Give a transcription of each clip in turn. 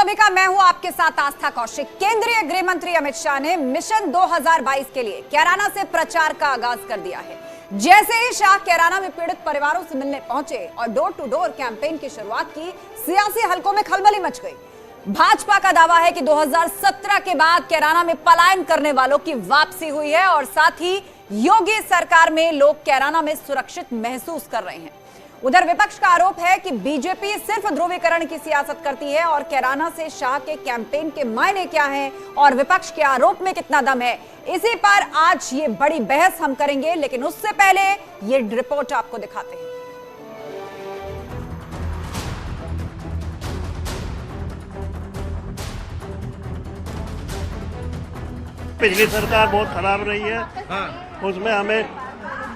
सभी का, मैं हूं आपके साथ आस्था कौशिक। केंद्रीय गृह मंत्री अमित शाह ने मिशन 2022 के लिए कैराना से प्रचार का आगाज कर दिया है। जैसे ही शाह कैराना में पीड़ित परिवारों से मिलने पहुंचे और डोर टू डोर कैंपेन की शुरुआत की, सियासी हलकों में खलबली मच गई। भाजपा का दावा है कि 2017 के बाद कैराना में पलायन करने वालों की वापसी हुई है और साथ ही योगी सरकार में लोग कैराना में सुरक्षित महसूस कर रहे हैं। उधर विपक्ष का आरोप है कि बीजेपी सिर्फ ध्रुवीकरण की सियासत करती है और कैराना से शाह के कैंपेन के मायने क्या हैं और विपक्ष के आरोप में कितना दम है, इसी पर आज ये बड़ी बहस हम करेंगे। लेकिन उससे पहले ये रिपोर्ट आपको दिखाते हैं। पिछली सरकार बहुत खराब रही है। उसमें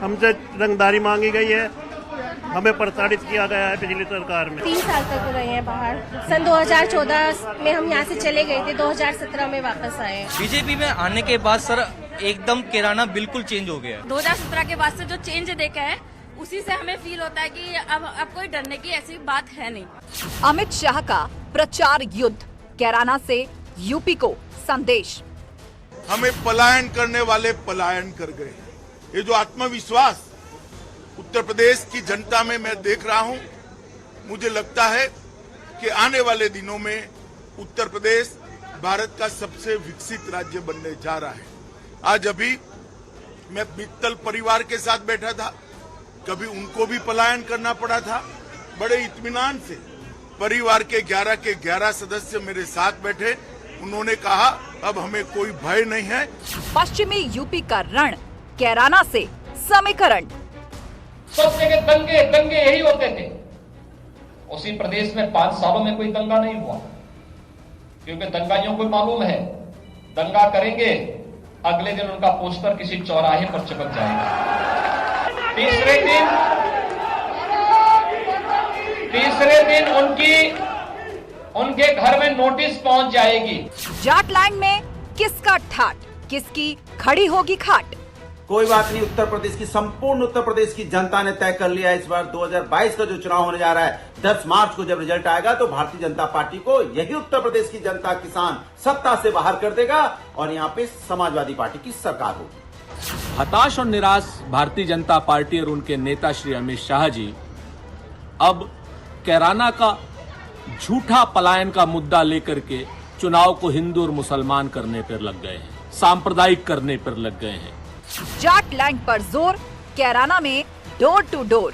हमसे रंगदारी मांगी गई है, हमें प्रताड़ित किया गया है पिछली सरकार में। 3 साल तक रहे हैं बाहर। सन 2014 में हम यहाँ से चले गए थे, 2017 में वापस आए। बीजेपी में आने के बाद सर एकदम कैराना बिल्कुल चेंज हो गया। 2017 के बाद से जो चेंज देखा है उसी से हमें फील होता है कि अब कोई डरने की ऐसी बात है नहीं। अमित शाह का प्रचार युद्ध, कैराना से यूपी को संदेश। हमें पलायन करने वाले पलायन कर गए। ये जो आत्मविश्वास उत्तर प्रदेश की जनता में मैं देख रहा हूं, मुझे लगता है कि आने वाले दिनों में उत्तर प्रदेश भारत का सबसे विकसित राज्य बनने जा रहा है। आज अभी मैं मित्तल परिवार के साथ बैठा था, कभी उनको भी पलायन करना पड़ा था। बड़े इत्मीनान से परिवार के 11 सदस्य मेरे साथ बैठे। उन्होंने कहा अब हमें कोई भय नहीं है। पश्चिमी यूपी का रण, कैराना से समीकरण। सब जगह दंगे यही होते थे। उसी प्रदेश में 5 सालों में कोई दंगा नहीं हुआ, क्योंकि दंगाइयों को मालूम है दंगा करेंगे अगले दिन उनका पोस्टर किसी चौराहे पर चिपक जाएगा। तीसरे दिन उनके घर में नोटिस पहुंच जाएगी। जाट लाइन में किसका ठाट, किसकी खड़ी होगी खाट। कोई बात नहीं, उत्तर प्रदेश की संपूर्ण उत्तर प्रदेश की जनता ने तय कर लिया है। इस बार 2022 का जो चुनाव होने जा रहा है, 10 मार्च को जब रिजल्ट आएगा तो भारतीय जनता पार्टी को यही उत्तर प्रदेश की जनता किसान सत्ता से बाहर कर देगा और यहाँ पे समाजवादी पार्टी की सरकार होगी। हताश और निराश भारतीय जनता पार्टी और उनके नेता श्री अमित शाह जी अब कैराना का झूठा पलायन का मुद्दा लेकर के चुनाव को हिंदू और मुसलमान करने पर लग गए हैं, सांप्रदायिक करने पर लग गए हैं। जाट लैंड पर जोर, कैराना में डोर टू डोर।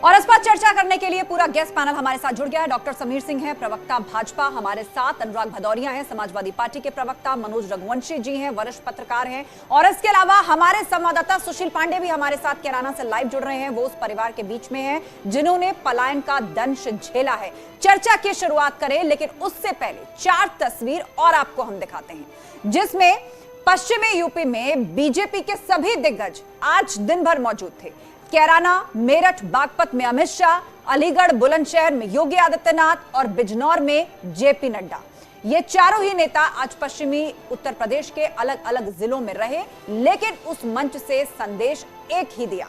और इस पर चर्चा करने के लिए पूरा गेस्ट पैनल हमारे साथ जुड़ गया है। डॉक्टर समीर सिंह हैं, प्रवक्ता भाजपा, हमारे साथ अनुराग भदौरिया हैं, समाजवादी पार्टी के प्रवक्ता, मनोज रघुवंशी जी हैं, वरिष्ठ पत्रकार हैं, और इसके अलावा हमारे संवाददाता सुशील पांडे भी हमारे साथ कैराना से लाइव जुड़ रहे हैं। वो उस परिवार के बीच में हैं जिन्होंने पलायन का दंश झेला है। चर्चा की शुरुआत करें, लेकिन उससे पहले 4 तस्वीर और आपको हम दिखाते हैं, जिसमें पश्चिमी यूपी में बीजेपी के सभी दिग्गज आज दिन भर मौजूद थे। कैराना, मेरठ, बागपत में अमित शाह, अलीगढ़, बुलंदशहर में योगी आदित्यनाथ और बिजनौर में जेपी नड्डा। ये चारों ही नेता आज पश्चिमी उत्तर प्रदेश के अलग अलग जिलों में रहे, लेकिन उस मंच से संदेश एक ही दिया।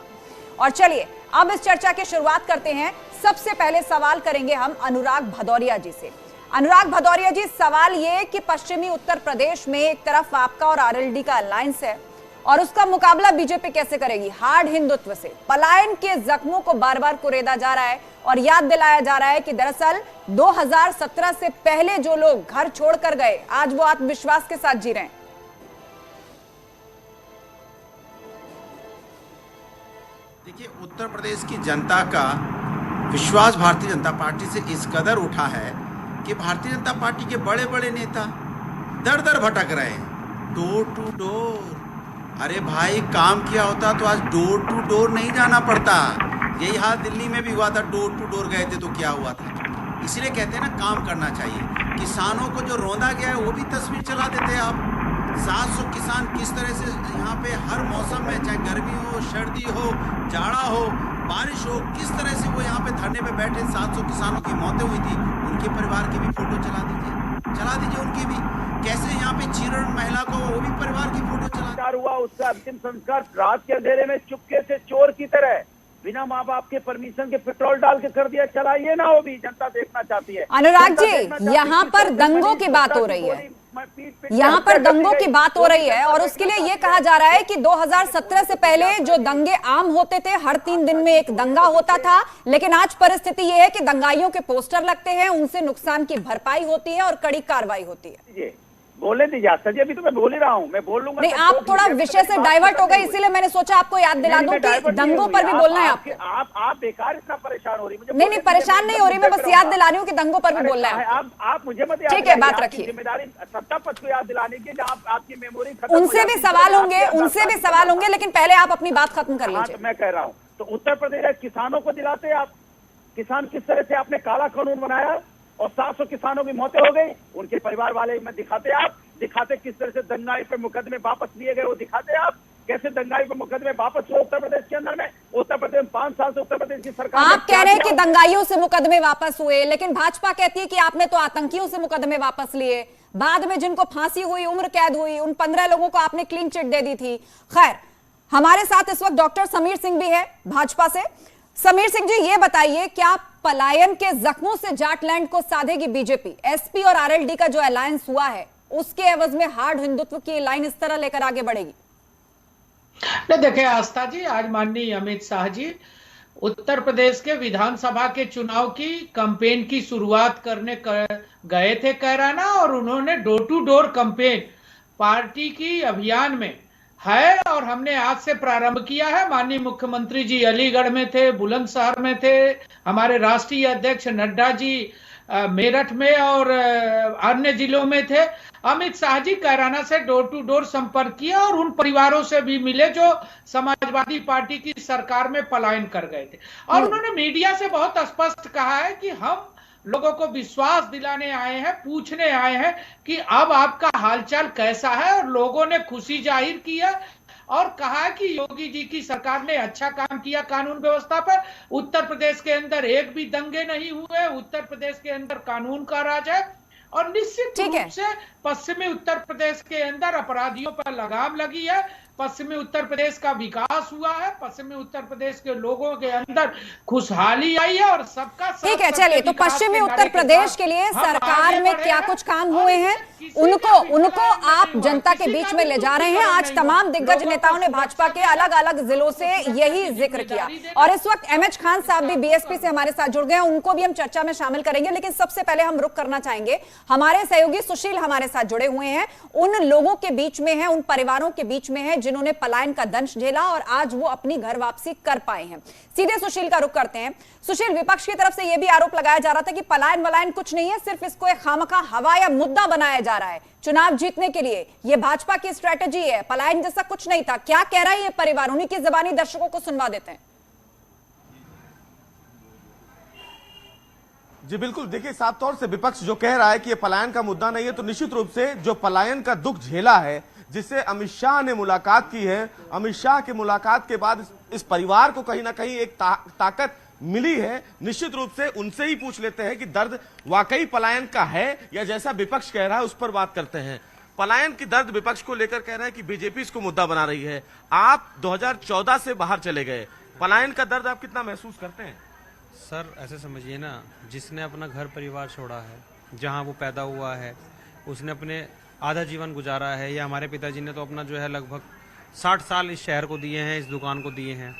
और चलिए अब इस चर्चा की शुरुआत करते हैं। सबसे पहले सवाल करेंगे हम अनुराग भदौरिया जी से। अनुराग भदौरिया जी, सवाल ये कि पश्चिमी उत्तर प्रदेश में एक तरफ आपका और आरएलडी का अलायंस है और उसका मुकाबला बीजेपी कैसे करेगी हार्ड हिंदुत्व से। पलायन के जख्मों को बार बार कुरेदा जा रहा है और याद दिलाया जा रहा है कि दरअसल 2017 से पहले जो लोग घर छोड़कर गए, आज वो आत्मविश्वास के साथ जी रहे हैं। देखिए, उत्तर प्रदेश की जनता का विश्वास भारतीय जनता पार्टी से इस कदर उठा है कि भारतीय जनता पार्टी के बड़े बड़े नेता दर दर भटक रहे हैं, डोर टू डोर। अरे भाई, काम किया होता तो आज डोर टू डोर नहीं जाना पड़ता। यही हाल दिल्ली में भी हुआ था, डोर टू डोर गए थे तो क्या हुआ था। इसीलिए कहते हैं ना, काम करना चाहिए। किसानों को जो रौंदा गया है वो भी तस्वीर चला देते हैं आप। 700 किसान किस तरह से यहाँ पे हर मौसम में, चाहे गर्मी हो, सर्दी हो, जाड़ा हो, बारिश हो, किस तरह से वो यहाँ पे धरने पे बैठे 700 किसानों की मौतें हुई थी। उनके परिवार की भी फोटो चला दीजिए उनकी भी। कैसे यहाँ पे चीरण महिला को वो भी परिवार की फोटो चला हुआ, उसका अंतिम संस्कार रात के अंधेरे में चुपके से चोर की तरह बिना माँ बाप के परमिशन के पेट्रोल डाल के कर दिया, चला ये ना हो भी, जनता देखना चाहती है। अनुराग जी, यहाँ पर दंगों की बात हो रही है, यहाँ पर दंगों की बात हो रही है और उसके लिए ये कहा जा रहा है कि 2017 से पहले जो दंगे आम होते थे, हर 3 दिन में एक दंगा होता था, लेकिन आज परिस्थिति ये है कि दंगाइयों के पोस्टर लगते हैं, उनसे नुकसान की भरपाई होती है और कड़ी कार्रवाई होती है। बोले दीजिए सर जी, अभी तो मैं बोल ही रहा हूँ, मैं बोल लूंगा। नहीं, आप थोड़ा विषय से डाइवर्ट हो गए, इसीलिए मैंने सोचा आपको याद दिला दूं कि दंगों पर भी बोलना है आपको। आप बेकार इतना परेशान हो रही है। नहीं, परेशान नहीं हो रही, मैं बस याद दिला रही हूँ कि दंगों पर भी बोलना है। आप मुझे मत, ठीक है, बात रखिए। जिम्मेदारी सत्ता पक्ष को याद दिलाने की, जहाँ आपकी मेमोरी उनसे भी सवाल होंगे, लेकिन पहले आप अपनी बात खत्म कर लीजिए। मैं कह रहा हूँ, तो उत्तर प्रदेश किसानों को दिलाते आप, किसान किस तरह से आपने काला कानून बनाया और 700 किसानों की मौतें हो गई, उनके परिवार वाले में दिखाते किस तरह से दंगाई पे मुकदमे वापस लिए गए, वो दिखाते आप कैसे दंगाई पे मुकदमे वापस हुए उत्तर प्रदेश के अंदर में। उत्तर प्रदेश में 5 साल से उत्तर प्रदेश की सरकार, आप कह रहे हैं कि दंगाइयों से मुकदमे वापस हुए, लेकिन भाजपा कहती है कि आपने तो आतंकियों से मुकदमे वापस लिए, बाद में जिनको फांसी हुई, उम्र कैद हुई, उन 15 लोगों को आपने क्लीन चिट दे दी थी। खैर, हमारे साथ इस वक्त डॉक्टर समीर सिंह भी है भाजपा से। समीर सिंह जी, ये बताइए, क्या पलायन के जख्मों से जाटलैंड को साधेगी बीजेपी? एसपी और आरएलडी का जो अलायंस हुआ है, उसके एवज में हार्ड हिंदुत्व की लाइन इस तरह लेकर आगे बढ़ेगी? नहीं, देखिए आस्था जी, आज माननीय अमित शाह जी उत्तर प्रदेश के विधानसभा के चुनाव की कैंपेन की शुरुआत करने गए थे कैराना, और उन्होंने door to door campaign party की अभियान में है और हमने आज से प्रारंभ किया है। माननीय मुख्यमंत्री जी अलीगढ़ में थे, बुलंदशहर में थे, हमारे राष्ट्रीय अध्यक्ष नड्डा जी मेरठ में और अन्य जिलों में थे। अमित शाह जी कैराना से डोर टू डोर संपर्क किया और उन परिवारों से भी मिले जो समाजवादी पार्टी की सरकार में पलायन कर गए थे, और उन्होंने मीडिया से बहुत स्पष्ट कहा है कि हम लोगों को विश्वास दिलाने आए हैं, पूछने आए हैं कि अब आपका हालचाल कैसा है, और लोगों ने खुशी जाहिर की है और कहा कि योगी जी की सरकार ने अच्छा काम किया कानून व्यवस्था पर। उत्तर प्रदेश के अंदर एक भी दंगे नहीं हुए, उत्तर प्रदेश के अंदर कानून का राज है, और निश्चित रूप से पश्चिमी उत्तर प्रदेश के अंदर अपराधियों पर लगाम लगी है, पश्चिमी उत्तर प्रदेश का विकास हुआ है, पश्चिमी उत्तर प्रदेश के लोगों के अंदर खुशहाली आई है और सबका। ठीक है, चलिए, तो पश्चिमी उत्तर प्रदेश के लिए सरकार में क्या कुछ काम हुए हैं उनको आप जनता के बीच में ले जा रहे हैं। आज तमाम दिग्गज नेताओं ने भाजपा के अलग अलग जिलों से यही जिक्र किया, और इस वक्त एमएच खान साहब भी बीएसपी से हमारे साथ जुड़ गए हैं, उनको भी हम चर्चा में शामिल करेंगे। लेकिन सबसे पहले हम रुक करना चाहेंगे, हमारे सहयोगी सुशील हमारे साथ जुड़े हुए हैं, उन लोगों के बीच में है, उन परिवारों के बीच में है जिन्होंने पलायन का दंश झेला और आज वो अपनी घर वापसी कर पाए हैं। सीधे सुशील का रुख करते हैं। सुशील, विपक्ष की तरफ से यह भी आरोप लगाया जा रहा था कि पलायन वलायन कुछ नहीं है, सिर्फ इसको एक खामखा हवा या मुद्दा बनाया जा रहा है चुनाव जीतने के लिए, यह भाजपा की स्ट्रेटेजी है, पलायन जैसा कुछ नहीं था। क्या कह रहा है ये परिवार? उन्हीं की जुबानी दर्शकों को सुनवा देते हैं। जी बिल्कुल, देखिए साफ तौर से विपक्ष जो कह रहा है कि ये पलायन का मुद्दा नहीं है, तो निश्चित रूप से जो पलायन का दुख झेला है, जिससे अमित शाह ने मुलाकात की है, अमित शाह की मुलाकात के बाद इस परिवार को कहीं ना कहीं एक ताकत मिली है। निश्चित रूप से उनसे ही पूछ लेते हैं कि दर्द वाकई पलायन का है या जैसा विपक्ष कह रहा है उस पर बात करते हैं। पलायन की दर्द विपक्ष को लेकर कह रहे हैं कि बीजेपी इसको मुद्दा बना रही है। आप 2014 से बाहर चले गए, पलायन का दर्द आप कितना महसूस करते हैं? सर ऐसे समझिए ना, जिसने अपना घर परिवार छोड़ा है, जहां वो पैदा हुआ है, उसने अपने आधा जीवन गुजारा है, या हमारे पिताजी ने तो अपना जो है लगभग 60 साल इस शहर को दिए हैं, इस दुकान को दिए हैं,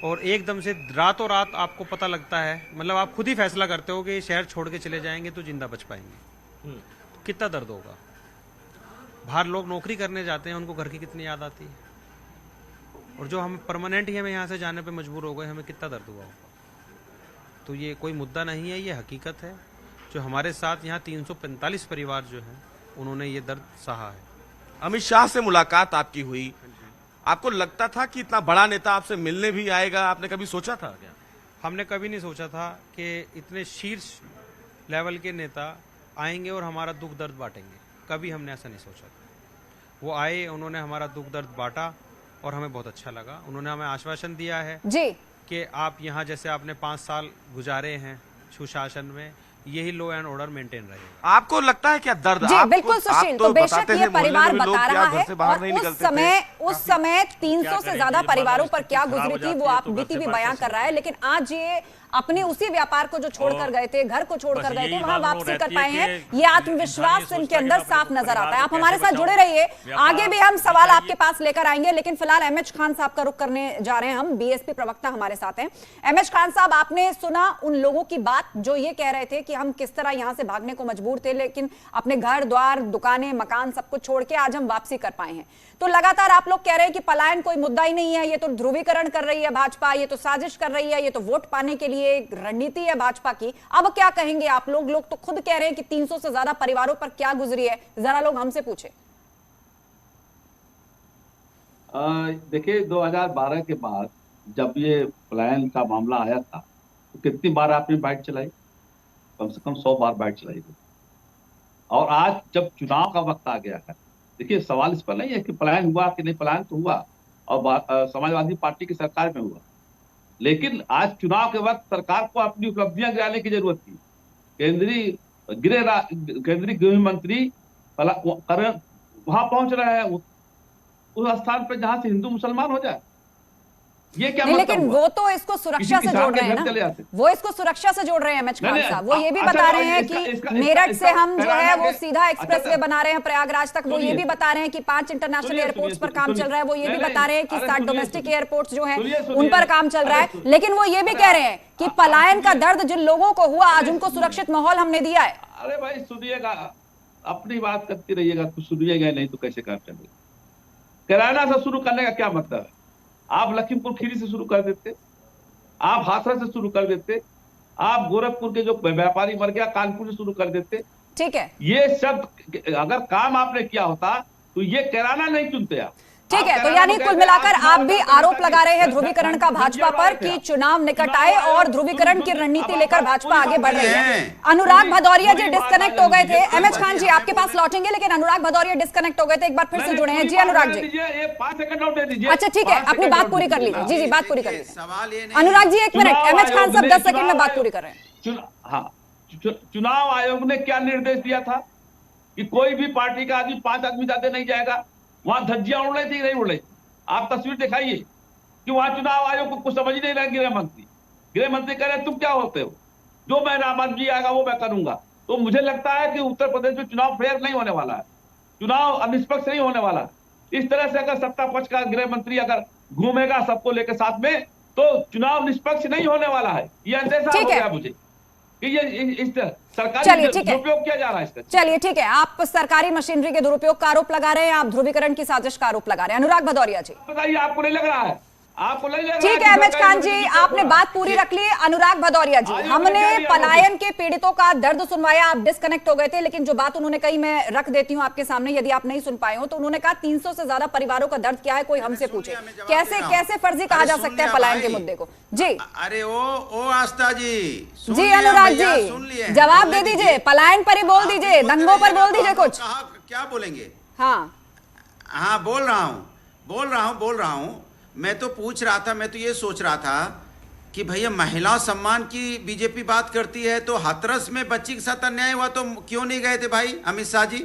और एकदम से रातों रात आपको पता लगता है, मतलब आप खुद ही फैसला करते हो कि ये शहर छोड़ के चले जाएंगे तो जिंदा बच पाएंगे, तो कितना दर्द होगा। बाहर लोग नौकरी करने जाते हैं, उनको घर की कितनी याद आती है, और जो हम परमानेंट ही हमें यहाँ से जाने पे मजबूर हो गए, हमें कितना दर्द हुआ होगा। तो ये कोई मुद्दा नहीं है, ये हकीकत है। जो हमारे साथ यहाँ 345 परिवार जो हैं, उन्होंने ये दर्द सहा है। अमित शाह से मुलाकात आपकी हुई, आपको लगता था कि इतना बड़ा नेता आपसे मिलने भी आएगा? आपने कभी सोचा था क्या? हमने कभी नहीं सोचा था कि इतने शीर्ष लेवल के नेता आएंगे और हमारा दुख दर्द बांटेंगे, कभी हमने ऐसा नहीं सोचा था। वो आए, उन्होंने हमारा दुख दर्द बांटा और हमें बहुत अच्छा लगा। उन्होंने हमें आश्वासन दिया है जी कि आप यहाँ जैसे आपने 5 साल गुजारे हैं सुशासन में, यही लॉ एंड ऑर्डर मेंटेन रहेगा। आपको लगता है क्या दर्द? जी बिल्कुल सुशील, तो बेशक ये परिवार बता रहा है और उस समय 300 से ज्यादा परिवारों पर क्या गुजरी थी वो आप बीती भी बयां कर रहा है, लेकिन आज ये अपने उसी व्यापार को जो छोड़कर गए थे, घर को छोड़कर गए थे, वहां वापसी कर पाए हैं। ये आत्मविश्वास इनके अंदर साफ नजर आता है। आप हमारे साथ जुड़े रहिए, आगे भी हम सवाल आपके पास लेकर आएंगे, लेकिन फिलहाल एमएच खान साहब का रुख करने जा रहे हैं हम। बीएसपी प्रवक्ता हमारे साथ हैं। एमएच खान साहब, आपने सुना उन लोगों की बात जो ये कह रहे थे कि हम किस तरह यहां से भागने को मजबूर थे, लेकिन अपने घर द्वार, दुकानें, मकान सब कुछ छोड़ के आज हम वापसी कर पाए हैं। तो लगातार आप लोग कह रहे हैं कि पलायन कोई मुद्दा ही नहीं है, ये तो ध्रुवीकरण कर रही है भाजपा, ये तो साजिश कर रही है, ये तो वोट पाने के लिए एक रणनीति है भाजपा की। अब क्या कहेंगे आप लोग? लोग तो खुद कह रहे हैं कि 300 से ज्यादा परिवारों पर क्या गुजरी है, जरा लोग हमसे पूछे। देखिए 2012 के बाद जब ये पलायन का मामला आया था तो कितनी बार आपने बाइक चलाई? कम से कम 100 बार बाइक चलाई थी। और आज जब चुनाव का वक्त आ गया है, देखिए सवाल इस पर नहीं है कि पलायन हुआ कि नहीं, पलायन तो हुआ और समाजवादी पार्टी की सरकार में हुआ, लेकिन आज चुनाव के वक्त सरकार को अपनी उपलब्धियां गिराने की जरूरत थी। केंद्रीय गृह मंत्री वहां पहुंच रहे हैं उस स्थान पर जहां से हिंदू मुसलमान हो जाए, ये क्या मतलब? लेकिन वो तो इसको सुरक्षा से जोड़ रहे हैं ना, वो इसको सुरक्षा से जोड़ रहे हैं एमएच खान साहब। वो ये भी बता रहे हैं कि मेरठ से हम जो है वो सीधा एक्सप्रेसवे बना रहे हैं प्रयागराज तक। वो ये भी बता रहे हैं कि 5 इंटरनेशनल एयरपोर्ट्स पर काम चल रहा है। वो ये भी बता रहे हैं कि 7 डोमेस्टिक एयरपोर्ट्स जो हैं उन पर काम चल रहा है। लेकिन वो ये भी कह रहे हैं कि पलायन का दर्द जिन लोगों को हुआ, आज उनको सुरक्षित माहौल हमने दिया है। अरे भाई सुनिएगा, अपनी बात करती रहिएगा, कुछ सुनिएगा नहीं तो कैसे काम चलेगा? कैराना से शुरू करने का क्या मतलब है? आप लखीमपुर खीरी से शुरू कर देते, आप हाथरस से शुरू कर देते, आप गोरखपुर के जो व्यापारी मर गया कानपुर से शुरू कर देते। ठीक है, ये सब अगर काम आपने किया होता तो ये कैराना नहीं चुनते आप। ठीक है, तो यानी कुल मिलाकर आप भी आरोप लगा रहे हैं ध्रुवीकरण का भाजपा पर कि चुनाव निकट आए और ध्रुवीकरण की रणनीति लेकर भाजपा आगे बढ़ रही है। अनुराग भदौरिया जी डिस्कनेक्ट हो गए थे। एमएच खान जी आपके पास लौटेंगे, लेकिन अनुराग भदौरिया डिस्कनेक्ट हो गए थे, एक बार फिर से जुड़े हैं। जी अनुराग जी, 5 सेकंड और दे दीजिए। अच्छा ठीक है, अपनी बात पूरी कर लीजिए। जी बात पूरी कर लीजिए। अनुराग जी 1 मिनट, एमएच खान साहब 10 सेकंड में बात पूरी कर रहे हैं। चुनाव आयोग ने क्या निर्देश दिया था कि कोई भी पार्टी का आदमी 5 आदमी ज्यादा नहीं जाएगा। वहां धज्जियां उड़ रही थी, नहीं उड़ रही? आप तस्वीर दिखाइए कि वहां चुनाव आयोग को कुछ समझ नहीं रहा। गृह मंत्री कह रहे तुम क्या होते हो, जो मेरा मर्जी आएगा वो मैं करूंगा। तो मुझे लगता है कि उत्तर प्रदेश में चुनाव फेयर नहीं होने वाला है, चुनाव निष्पक्ष नहीं होने वाला है। इस तरह से अगर सत्ता पक्ष का गृह मंत्री अगर घूमेगा सबको लेकर साथ में, तो चुनाव निष्पक्ष नहीं होने वाला है। ये अंदेशा हो गया मुझे कि ये इस सरकारी दुरुपयोग किया जा रहा है इसका। चलिए ठीक है, आप सरकारी मशीनरी के दुरुपयोग का आरोप लगा रहे हैं, आप ध्रुवीकरण की साजिश का आरोप लगा रहे हैं। अनुराग भदौरिया जी बताइए, आपको नहीं लग रहा है? आपको नहीं लग रहा? ठीक है एमएच खान जी, आपने बात पूरी रख ली। अनुराग भदौरिया जी, हमने पलायन के पीड़ितों का दर्द सुनवाया, आप डिस्कनेक्ट हो गए थे, लेकिन जो बात उन्होंने कही मैं रख देती हूं आपके सामने, यदि आप नहीं सुन पाए हो तो। उन्होंने कहा 300 से ज्यादा परिवारों का दर्द क्या है, कोई हमसे पूछे। कैसे फर्जी कहा जा सकता है पलायन के मुद्दे को? जी अरे ओ आस्था जी अनुराग जी जवाब दे दीजिए, पलायन पर ही बोल दीजिए, दंगों पर बोल दीजिए कुछ। क्या बोलेंगे? हाँ बोल रहा हूं। मैं तो पूछ रहा था, मैं तो ये सोच रहा था कि भैया महिला सम्मान की बीजेपी बात करती है, तो हाथरस में बच्ची के साथ अन्याय हुआ तो क्यों नहीं गए थे भाई अमित शाह जी?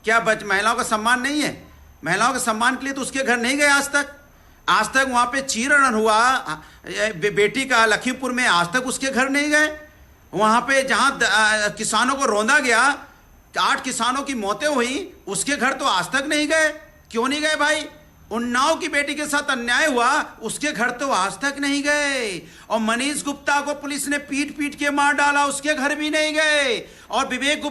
क्या महिलाओं का सम्मान नहीं है? महिलाओं के सम्मान के लिए तो उसके घर नहीं गए आज तक वहां पे चीरहरण हुआ बेटी का लखीमपुर में, आज तक उसके घर नहीं गए। वहां पे जहां किसानों को रौंदा गया, 8 किसानों की मौतें हुई, उसके घर तो आज तक नहीं गए। क्यों नहीं गए भाई? उन्नाव की बेटी के साथ अन्याय हुआ, उसके घर तो आज तक नहीं गए। और मनीष गुप्ता को पुलिस ने पीट के मार डाला, उसके घर भी नहीं गए। और विवेक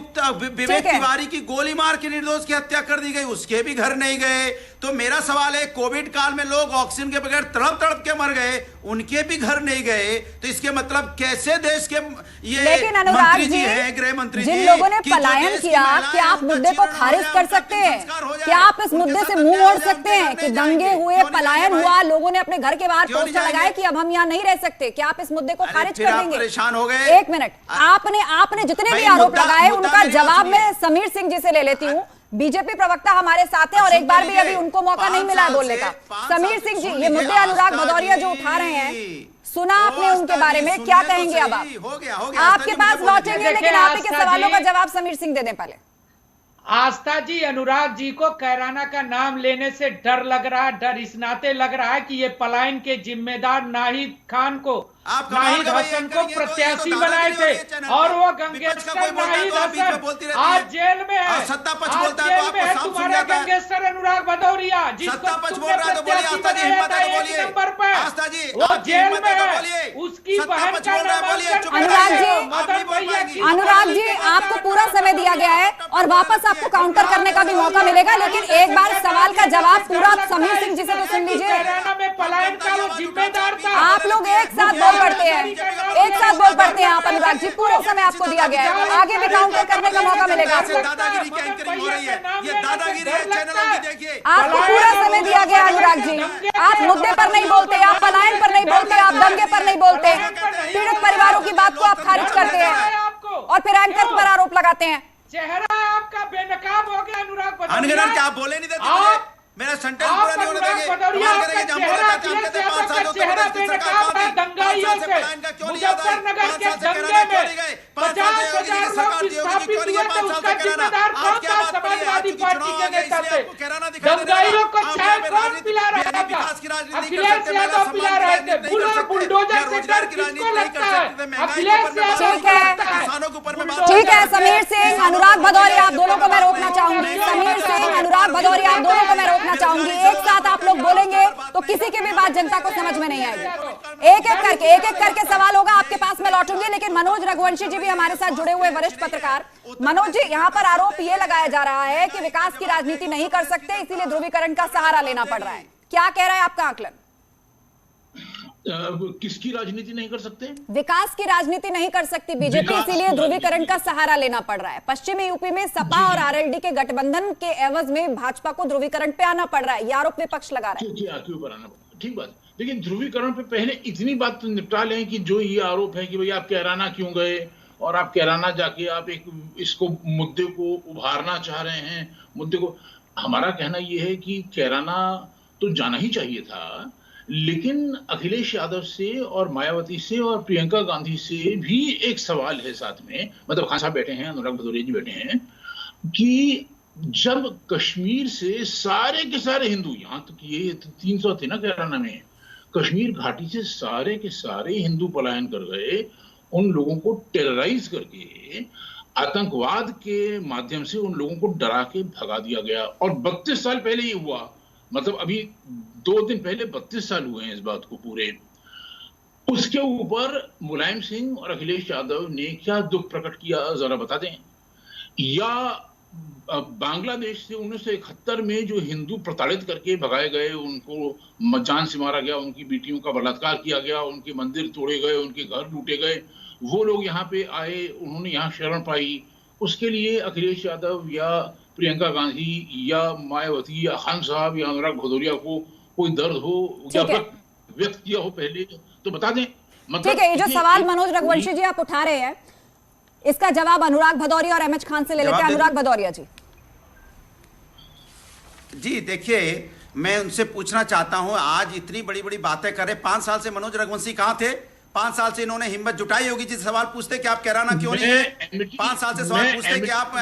तिवारी की गोली मार के निर्दोष की हत्या कर दी गई, उसके भी घर नहीं गए। तो मेरा सवाल है, कोविड काल में लोग ऑक्सीजन के बगैर तड़प के मर गए, उनके भी घर नहीं गए। तो इसके मतलब कैसे देश के ये मंत्री जी हैं, गृह मंत्री जी, जिन लोगों ने पलायन किया, क्या आप मुद्दे को खारिज कर सकते हैं? क्या आप इस मुद्दे से मुंह मोड़ सकते हैं कि दंगे हुए, पलायन हुआ, लोगों ने अपने घर के बाहर पोस्टर लगाए कि अब हम यहाँ नहीं रह सकते? क्या आप इस मुद्दे को खारिज कर देंगे? परेशान हो गए। 1 मिनट, आपने जितने भी आरोप लगाए उनका जवाब मैं समीर सिंह जी से ले लेती हूँ। बीजेपी प्रवक्ता हमारे साथ हैं और एक बार भी अभी उनको मौका नहीं मिला है बोलने का। समीर सिंह जी, ये मुद्दे अनुराग भदौरिया जो उठा रहे हैं, सुना आपने उनके बारे में, क्या कहेंगे अब आप? हो गया आपके पास लौटेंगे, लेकिन आप ही के सवालों का जवाब समीर सिंह दे दें पहले। आस्था जी, अनुराग जी को कैराना का नाम लेने से डर लग रहा है, डर इस नाते लग रहा है कि ये पलायन के जिम्मेदार नाहिद खान को, नाहिद हसन को प्रत्याशी बनाए थे और वो गैंगस्टर नाहिद हसन आज जेल में है। सत्ता पक्ष आज बोलता है जेल तो में है आपको साफ सुन तुम्हारा जाता है। गैंगस्टर अनुराग भदौरिया, जिसको सत्ता पक्ष तुमने बोल रहा है तो बोलिए, प्रत्याशी आस्था जी, बनाया हिम्मत है था तो 1 बोलिए। नंबर पे, आस्था जी, वो आपकी जेल हिम्मत में है तो है। बोलिए। उसकी सत्ता बहन पक्ष का बोल रहा है, नाम बोलिए, चुप अनुराग जी, मदन भैया की अनुराग जी, आपको पूरा समय दिया गया है और वापस आपको काउंटर करने का भी मौका मिलेगा, लेकिन एक बार सवाल का जवाब पूरा समीर सिंह जी से तो सुन लीजिए। पलायन का वो जिम्मेदार था। आप लोग एक साथ बोल पड़ते हैं, एक साथ बोल पड़ते हैं आप अनुराग जी, पूरा समय आपको दिया गया है, आगे भी काउंटर करने का मौका मिलेगा। दादागिरी की एंकरिंग हो रही है, ये दादागिरी है। चैनल की देखिए, आपको पूरा समय दिया गया है अनुराग जी, आप मुद्दे पर नहीं बोलते, आप पलायन पर नहीं बोलते, आप दंगे पर नहीं बोलते, पीड़ित परिवारों की बात को आप खारिज करते हैं और फिर एंकर पर आरोप लगाते हैं। चेहरा आपका बेनकाब हो गया अनुराग भदौरिया। अनगिनत क्या आप बोले नहीं देते मुझे? मेरा सेंटेंस पूरा नहीं होने देंगे। कमाल करेंगे, हम बोलना चाहते हैं, हम कहते हैं 5 साल उत्तर प्रदेश की सरकार कौन थी? 5 साल से पलायन का क्यों नहीं याद आई? 5 साल से कैराना क्यों नहीं गए? 5 साल से योगी जी की सरकार थी, योगी जी क्यों नहीं गए? 5 साल से कैराना। आज क्या बात पड़ी है? आज चुनाव आ गया, इसलिए आपको कैराना दिखाई दे रहा है। आप यहाँ पे राजनीति, विकास की राजनीति नहीं कर सकते, महिला सम्मान की राजनीति नहीं कर सकते, रोजगार की राजनीति नहीं कर सकते, महंगाई के ऊपर में बात नहीं कर सकते, किसानों के ऊपर में बात। ठीक है समीर सिंह, अनुराग भदौरिया, आप दोनों को मैं रोकना चाहूंगी। समीर सिंह, अनुराग भदौरिया, आप दोनों को मैं रोकना चाहूंगी। एक साथ आप लोग बोलेंगे तो किसी की भी बात जनता को समझ में नहीं आएगी। एक एक करके सवाल होगा, आपके पास मैं लौटूंगी, लेकिन मनोज रघुवंशी जी भी हमारे साथ जुड़े हुए वरिष्ठ पत्रकार। मनोज जी, यहाँ पर आरोप ये लगाया जा रहा है कि विकास की राजनीति नहीं कर सकते, इसीलिए ध्रुवीकरण का सहारा लेना पड़ रहा है। क्या कह रहा है आपका आकलन? किसकी राजनीति नहीं कर सकते? विकास की राजनीति नहीं कर सकती बीजेपी, इसीलिए ध्रुवीकरण का सहारा लेना पड़ रहा है। पश्चिमी यूपी में सपा और आरएलडी के गठबंधन के एवज में भाजपा को ध्रुवीकरण पे आना पड़ रहा है, ये आरोप विपक्ष लगा रहा है। क्यों पर आना पड़ा? ठीक बात, लेकिन ध्रुवीकरण पे पहले इतनी बात तो निपटा लें कि जो ये आरोप है कि भाई आप कैराना क्यों गए और आप कैराना जाके आप एक इसको मुद्दे को उभारना चाह रहे हैं, मुद्दे को। हमारा कहना यह है कि कैराना तो जाना ही चाहिए था, लेकिन अखिलेश यादव से और मायावती से और प्रियंका गांधी से भी एक सवाल है साथ में, मतलब खान साहब बैठे हैं, अनुराग भदौरिया जी बैठे हैं, कि जब कश्मीर से सारे के सारे हिंदू, यहाँ तक ये 300 थे ना कैराना में, कश्मीर घाटी से सारे के सारे हिंदू पलायन कर गए, उन लोगों को टेरराइज करके आतंकवाद के माध्यम से उन लोगों को डरा के भगा दिया गया। और 32 साल पहले ये हुआ, मतलब अभी 2 दिन पहले 32 साल हुए हैं इस बात को पूरे। उसके ऊपर मुलायम सिंह और अखिलेश यादव ने क्या दुख प्रकट किया जरा बता दें। या बांग्लादेश से 1971 में जो हिंदू प्रताड़ित करके भगाए गए, उनको जान से मारा गया, उनकी बेटियों का बलात्कार किया गया, उनके मंदिर तोड़े गए, उनके घर लूटे गए, वो लोग यहाँ पे आए, उन्होंने यहाँ शरण पाई। उसके लिए अखिलेश यादव या प्रियंका गांधी या मायावती या खान साहब या अनुराग भदौरिया को कोई दर्द हो या व्यक्त किया हो पहले तो बता दें। मतलब ठीक है, ये जो सवाल मनोज रघुवंशी जी आप उठा रहे हैं, इसका जवाब अनुराग भदौरिया और एमएच खान से ले लेते हैं। अनुराग भदौरिया जी। जी देखिए, मैं उनसे पूछना चाहता हूं, आज इतनी बड़ी बड़ी बातें करे, 5 साल से मनोज रघुवंशी कहां थे? 5 साल से इन्होंने हिम्मत जुटाई होगी जी सवाल पूछते कि आप कैराना क्यों नहीं गए? 5 साल से सवाल पूछते कि आप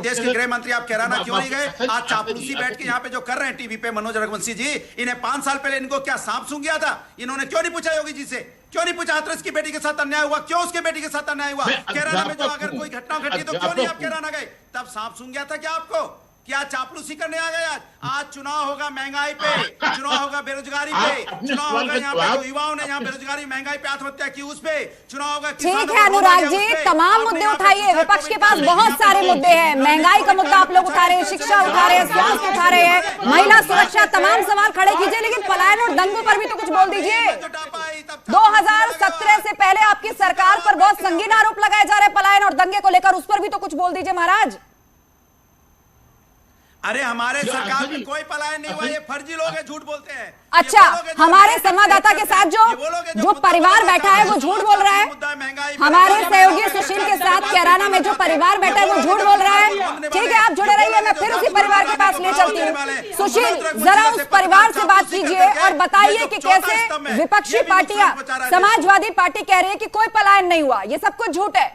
देश के गृह मंत्री आप कैराना क्यों नहीं गए? आज चापलूसी बैठ के यहाँ पे जो कर रहे हैं टीवी पे मनोज रघुवंशी जी, इन्हें 5 साल पहले इनको क्या सांप सूंघ गया था? इन्होंने क्यों नहीं पूछा योगी जी से? क्यों नहीं पूछा हाथरस की बेटी के साथ अन्याय हुआ, क्यों उसके बेटी के साथ अन्याय हुआ? कैराना में जो अगर कोई घटना घटी तो क्यों नहीं आप कैराना गए? तब सांप सूंघ गया था क्या आपको? क्या चापलूसी करने आ गए? आज चुनाव होगा महंगाई पे, चुनाव होगा बेरोजगारी पे, चुनाव होगा यहाँ पे जो युवाओं ने यहाँ बेरोजगारी महंगाई पे आत्महत्या की उस पे, चुनाव होगा। ठीक है अनुराग जी, तमाम मुद्दे उठाइए, विपक्ष के पास बहुत सारे मुद्दे हैं। महंगाई का मुद्दा आप लोग उठा रहे हैं, शिक्षा उठा रहे हैं, स्वास्थ्य उठा रहे हैं, महिला सुरक्षा, तमाम सवाल खड़े कीजिए, लेकिन पलायन और दंगों पर भी तो कुछ बोल दीजिए। 2017 से पहले आपकी सरकार पर बहुत संगीन आरोप लगाए जा रहे हैं पलायन और दंगे को लेकर, उस पर भी तो कुछ बोल दीजिए महाराज। अरे हमारे क्या सरकार आखिरी- में कोई पलायन नहीं हुआ, ये फर्जी लोग हैं, झूठ बोलते हैं। अच्छा, हमारे संवाददाता के साथ जो परिवार बैठा है वो झूठ बोल रहा है। हमारे सहयोगी सुशील के साथ कैराना में जो परिवार बैठा है वो झूठ बोल रहा है। ठीक है, आप जुड़े रहिए, मैं फिर उसी परिवार के पास ले चलती हूँ। सुशील, जरा उस परिवार से बात कीजिए और बताइए कि कैसे विपक्षी पार्टियां, समाजवादी पार्टी कह रही है कि कोई पलायन नहीं हुआ, ये सब कुछ झूठ है।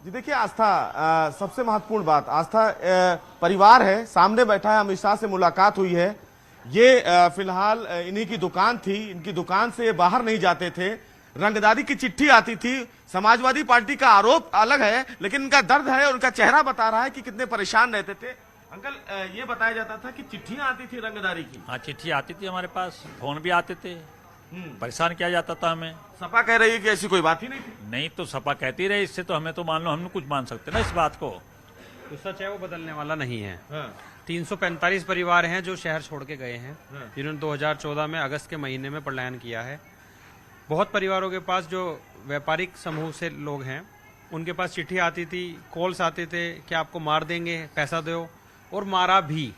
जी देखिए आस्था, सबसे महत्वपूर्ण बात, आस्था परिवार है, सामने बैठा है, अमित शाह से मुलाकात हुई है। ये फिलहाल इन्हीं की दुकान थी, इनकी दुकान से ये बाहर नहीं जाते थे, रंगदारी की चिट्ठी आती थी। समाजवादी पार्टी का आरोप अलग है, लेकिन इनका दर्द है, उनका चेहरा बता रहा है कि कितने परेशान रहते थे। अंकल, ये बताया जाता था कि चिट्ठियां आती थी रंगदारी की। हाँ, चिट्ठी आती थी हमारे पास, फोन भी आते थे, परेशान किया जाता था हमें। सपा कह रही है कि ऐसी कोई बात ही नहीं थी। नहीं तो सपा कहती रही, इससे तो हमें तो मान लो, हम कुछ मान सकते ना इस बात को। तो सच है, वो बदलने वाला नहीं है। 345 परिवार हैं जो शहर छोड़ के गए हैं, जिन्होंने 2014 में अगस्त के महीने में पलायन किया है। बहुत परिवारों के पास जो व्यापारिक समूह से लोग हैं, उनके पास चिट्ठी आती थी, कॉल्स आते थे कि आपको मार देंगे, पैसा दो, और मारा भी।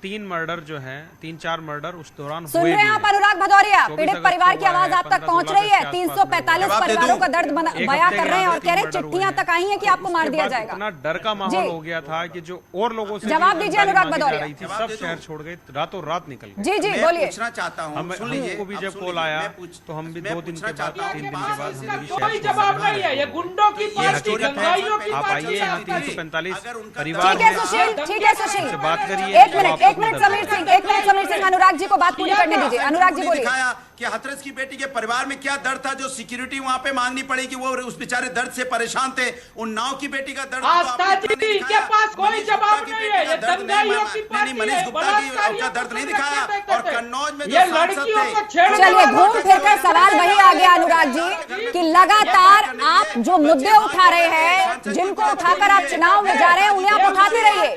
3 मर्डर जो है, 3-4 मर्डर उस दौरान सुन रहे हैं आप अनुराग भदौरिया, पीड़ित परिवार की आवाज आप तक पहुंच रही है। 345 परिवारों का दर्द बयां कर रहे हैं और कह रहे हैं चिट्ठियां तक आई हैं कि आपको मार दिया जाएगा। इतना डर का माहौल हो गया था कि जो और लोगों से जवाब दीजिए अनुराग भदौरिया। सब शहर छोड़ गए, रातों रात निकल गए। जी जी बोलिए। पूछना चाहता हूं, हमको भी जब कॉल आया तो हम भी 2 दिन के बाद, 3 दिन के बाद हम भी कोई जवाब नहीं है, ये गुंडों की पार्टी, दंगाइयों की आप पार्टी। आइए, यहाँ 345 परिवार ठीक है सुशील, ठीक है सुशील, बात करिए। एक मिनट समीर सिंह, अनुराग जी को बात पूरी करने दीजिए। अनुराग जी बोलिए। कि हथरस की बेटी के परिवार में क्या दर्द था, जो सिक्योरिटी वहां पे मांगनी पड़ी कि वो उस बेचारे दर्द से परेशान थे। उन नाव की बेटी का दर्द आस्था जी के पास कोई जवाब नहीं है, ये दंगाइयों की पार्टी है, मनीष गुप्ता का दर्द नहीं दिखाया। और कन्नौज में ये लड़कियों को छेड़ने, चलिए घूम फिर कर सवाल वही आ गया अनुराग जी कि लगातार आप जो मुद्दे उठा रहे हैं, जिनको उठाकर आप चुनाव में जा रहे हैं, उन्हें आप उठाते रहिए,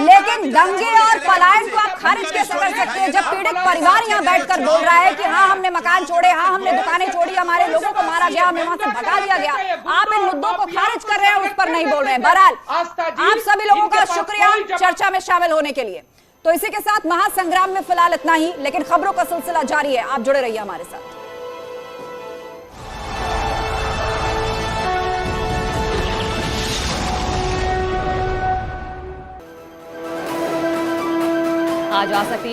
लेकिन दंगे और पलायन को आप खारिज कैसे कर सकते हैं जब पीड़ित परिवार यहाँ बैठकर बोल रहा है कि हाँ हमने मकान छोड़े, हाँ हमने दुकानें छोड़ी, हमारे लोगों को मारा गया, हमें वहां से भगा दिया गया। आप इन मुद्दों को खारिज कर रहे हैं, उस पर नहीं बोल रहे हैं। बहरहाल आप सभी लोगों का शुक्रिया चर्चा में शामिल होने के लिए। तो इसी के साथ महासंग्राम में फिलहाल इतना ही, लेकिन खबरों का सिलसिला जारी है, आप जुड़े रहिए हमारे साथ। आज आ सकती है